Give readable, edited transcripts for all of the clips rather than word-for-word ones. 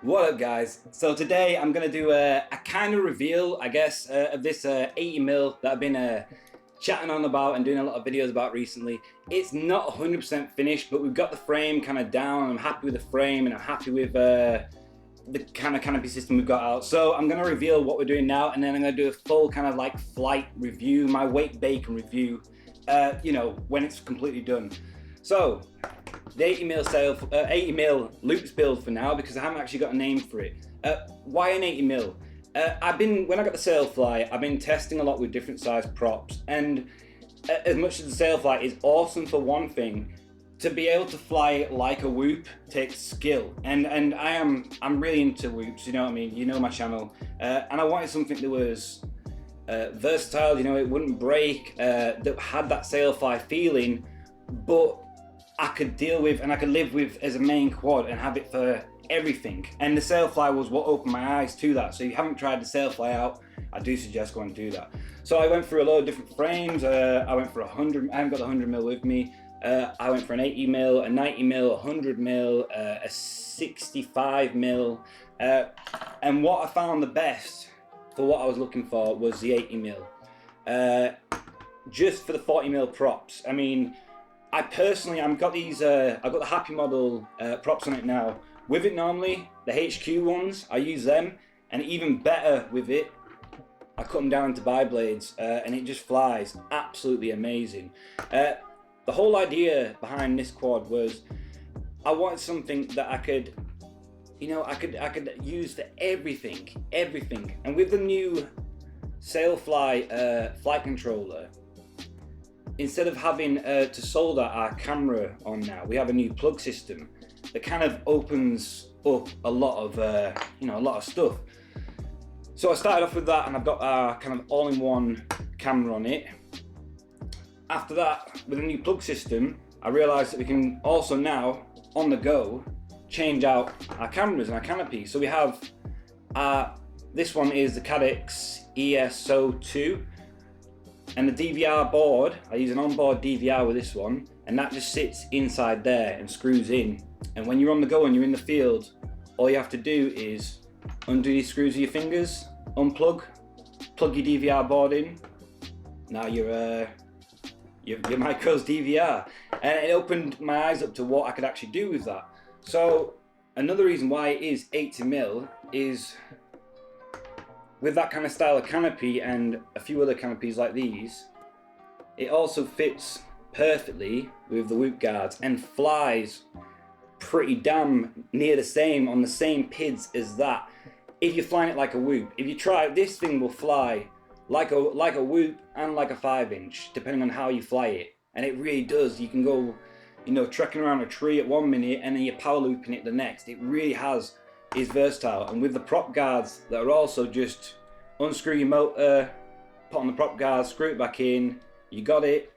What up, guys? So today I'm going to do a kind of reveal, I guess, of this 80mm that I've been chatting on about and doing a lot of videos about recently. It's not 100% finished, but we've got the frame kind of down. I'm happy with the frame and I'm happy with the kind of canopy system we've got out. So I'm going to reveal what we're doing now, and then I'm going to do a full kind of like flight review, my wake bacon review, you know, when it's completely done. So the 80mm loops build for now, because I haven't actually got a name for it. Why an 80mm? When I got the sailfly, I've been testing a lot with different size props, and as much as the sailfly is awesome for one thing, to be able to fly like a whoop takes skill, and I'm really into whoops, you know what I mean? You know my channel, and I wanted something that was versatile, you know, it wouldn't break, that had that sailfly feeling, but I could deal with and I could live with as a main quad and have it for everything. And the sailfly was what opened my eyes to that. So if you haven't tried the sailfly out, I do suggest going and do that. So I went through a lot of different frames. I went for 100, I haven't got the 100mm with me. I went for an 80mm, a 90mm, 100mm, a 65mm. And what I found the best for what I was looking for was the 80mm. Just for the 40mm props. I mean, I've got these, I've got the Happy Model props on it now. With it normally, the HQ ones, I use them, and even better with it, I cut them down to bi-blades, and it just flies absolutely amazing. The whole idea behind this quad was I wanted something that I could, you know, I could use for everything. And with the new sailfly flight controller, instead of having to solder our camera on now, we have a new plug system that kind of opens up a lot of, you know, a lot of stuff. So I started off with that, and I've got our kind of all-in-one camera on it. After that, with a new plug system, I realized that we can also now, on the go, change out our cameras and our canopy. So we have, this one is the Cadex ESO2, and the DVR board, I use an onboard DVR with this one, and that just sits inside there and screws in. And when you're on the go and you're in the field, all you have to do is undo these screws with your fingers, unplug, plug your DVR board in. Now your micro's DVR. And it opened my eyes up to what I could actually do with that. So another reason why it is 80mm is, with that kind of style of canopy and a few other canopies like these, it also fits perfectly with the whoop guards and flies pretty damn near the same, on the same PIDs as that. If you're flying it like a whoop, if you try it, this thing will fly like a whoop and like a 5-inch, depending on how you fly it. And it really does. You can go, you know, trekking around a tree at 1 minute and then you're power looping it the next. It really is versatile. And with the prop guards that are also just unscrew your motor, put on the prop guard, screw it back in, you got it.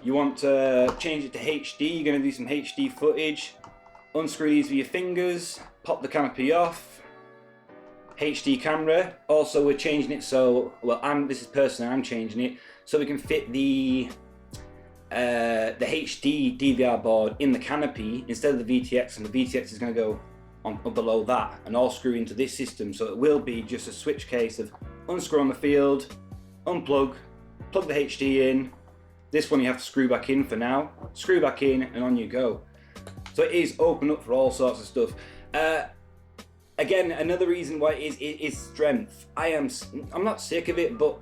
You want to change it to HD, you're going to do some HD footage, unscrew these with your fingers, pop the canopy off, HD camera. Also we're changing it so, well, I'm changing it so we can fit the HD DVR board in the canopy instead of the VTX, and the VTX is going to go on below that and all screw into this system. So it will be just a switch case of unscrew on the field, unplug, plug the HD in. This one you have to screw back in for now, screw back in, and on you go. So it is open up for all sorts of stuff. Again, another reason why it is strength. I'm not sick of it, but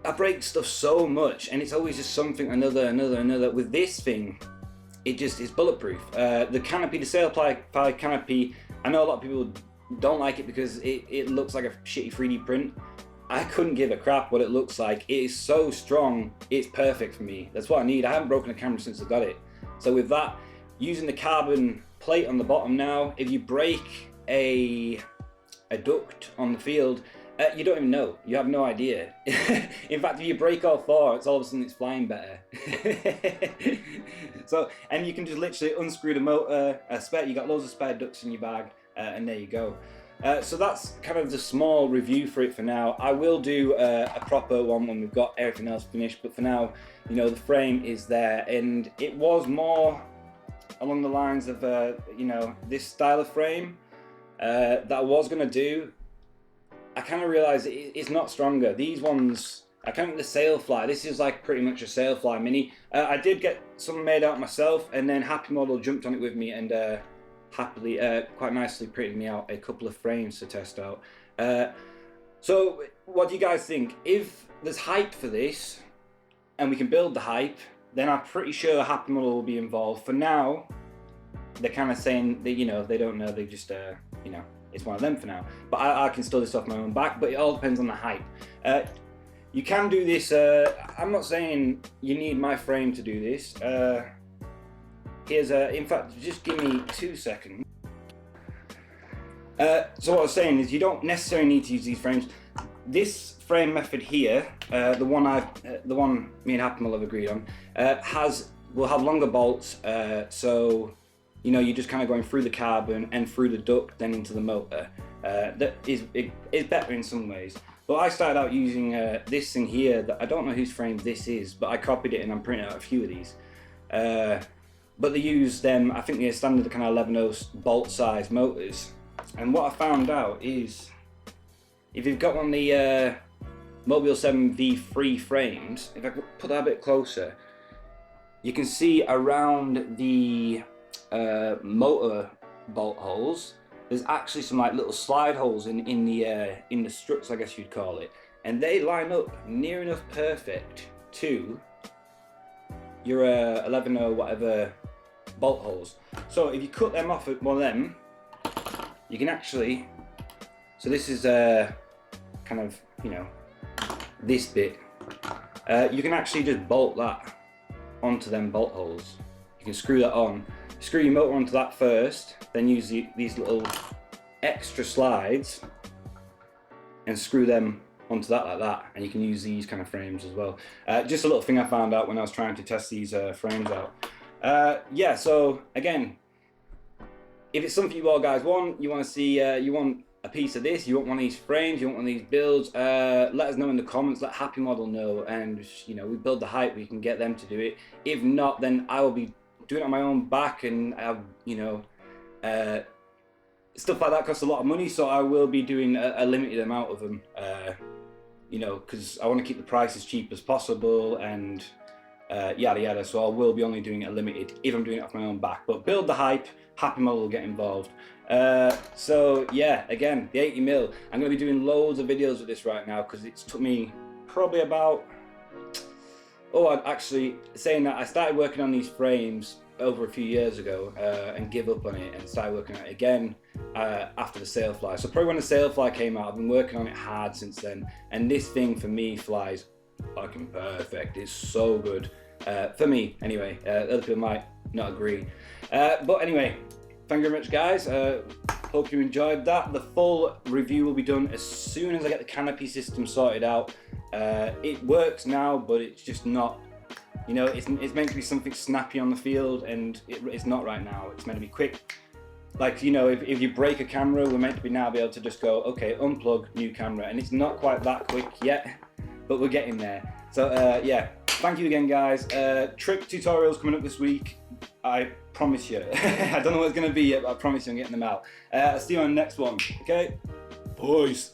I break stuff so much, and it's always just something, another. With this thing, it just is bulletproof. The canopy, the sailfly canopy, I know a lot of people don't like it because it looks like a shitty 3D print. I couldn't give a crap what it looks like. It is so strong, it's perfect for me. That's what I need. I haven't broken a camera since I got it. So with that, using the carbon plate on the bottom now, if you break a duct on the field, you don't even know. You have no idea. In fact, if you break all four, it's all of a sudden it's flying better. So, and you can just literally unscrew the motor, you got loads of spare ducts in your bag, and there you go. So that's kind of the small review for it for now. I will do a proper one when we've got everything else finished, but for now, you know, the frame is there, and it was more along the lines of, you know, this style of frame. that I was gonna do, I kind of realized it's not stronger. These ones, I kind of the sailfly. This is like pretty much a sailfly mini. I did get some made out myself, and then Happy Model jumped on it with me and happily, quite nicely printed me out a couple of frames to test out. So what do you guys think? If there's hype for this, and we can build the hype, then I'm pretty sure Happy Model will be involved. For now, they're kind of saying that, you know, they don't know, they just, you know, it's one of them for now. But I can still do this off my own back, but it all depends on the hype. You can do this, I'm not saying you need my frame to do this. Here's in fact, just give me 2 seconds. So what I was saying is you don't necessarily need to use these frames. This frame method here, the one me and Happy Model have agreed on, will have longer bolts, so you know, you're just kind of going through the carbon and through the duct, then into the motor. That is better in some ways. But I started out using this thing here, that I don't know whose frame this is, but I copied it and I'm printing out a few of these. But they use them, I think they're standard kind of 11/0 bolt size motors. And what I found out is, if you've got one of the Mobula 7 V3 frames, if I could put that a bit closer, you can see around the motor bolt holes, there's actually some like little slide holes in the struts, I guess you'd call it, and they line up near enough perfect to your 11/0 whatever bolt holes. So if you cut them off at one of them, you can actually, so this is kind of, you know, this bit, you can actually just bolt that onto them bolt holes. You can screw that on. Screw your motor onto that first, then use these little extra slides and screw them onto that like that, and you can use these kind of frames as well. Just a little thing I found out when I was trying to test these frames out. Yeah, so again, if it's something you all guys want, you want to see, you want a piece of this, you want one of these frames, you want one of these builds, let us know in the comments, let Happy Model know, and you know, we build the hype, we can get them to do it. If not, then I will be doing it on my own back, and you know, stuff like that costs a lot of money, so I will be doing a limited amount of them, you know, because I want to keep the price as cheap as possible, and yada yada. So I will be only doing it limited if I'm doing it off my own back. But build the hype, Happy Model will get involved. So yeah, again, the 80mm. I'm going to be doing loads of videos with this right now, because it's took me probably about, I'd actually, saying that, I started working on these frames over a few years ago and give up on it and started working on it again after the sailfly. So probably when the sailfly came out, I've been working on it hard since then, and this thing for me flies fucking perfect. It's so good, for me anyway. Other people might not agree, but anyway, thank you very much guys. Hope you enjoyed that. The full review will be done as soon as I get the canopy system sorted out. It works now, but it's just not, you know, it's meant to be something snappy on the field, and it's not right now. It's meant to be quick. Like, you know, if you break a camera, we're meant to be now be able to just go, okay, unplug, new camera, and it's not quite that quick yet, but we're getting there. So yeah, thank you again guys. Trick tutorials coming up this week, I promise you. I don't know what it's going to be yet, but I promise you I'm getting them out. I'll see you on the next one, okay? Boys.